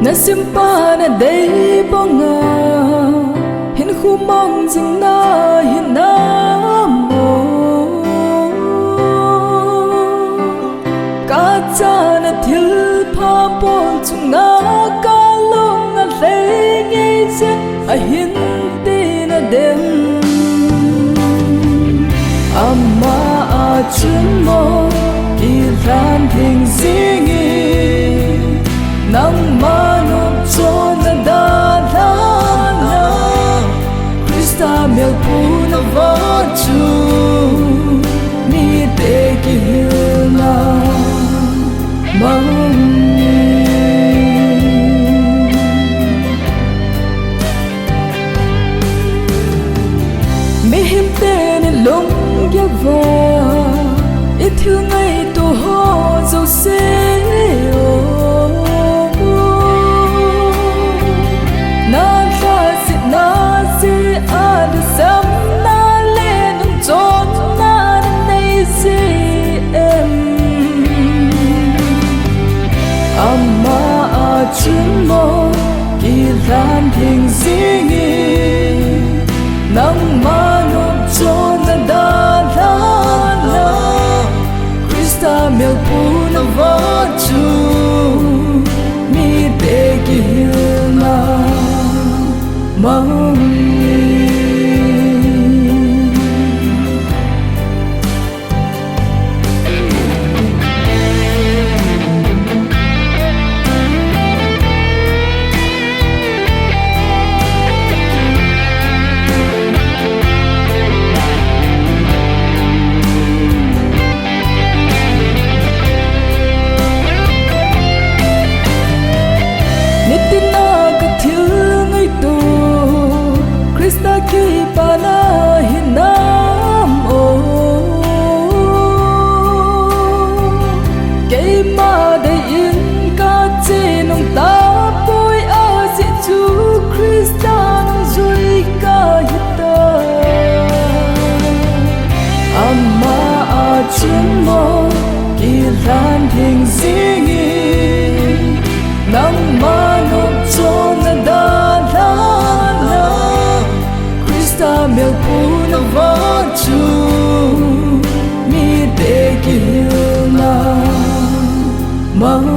na simpa na day bonga hin khumong jing na hin na mo ka cha na thil pha pol chung na ka long a le nge se a hin ti na dem amma a chun mo ki ran thing singi nang manop cho na da la na Krista mel pu na va chu mi te ki na mang mi him te ne long ya va it thu ngai tu ho zo se chun mo ki ran thing singi nang manop cho na da la na Krista mel pu na va chu mi te ki na mang ki pana hinam o ke ma de in ka che nong ta poi a si chu Krista nong zui ka hita amma a chun mo ki ran thing singi nang manop cho na da la mel pu na va chu mi te ki na mang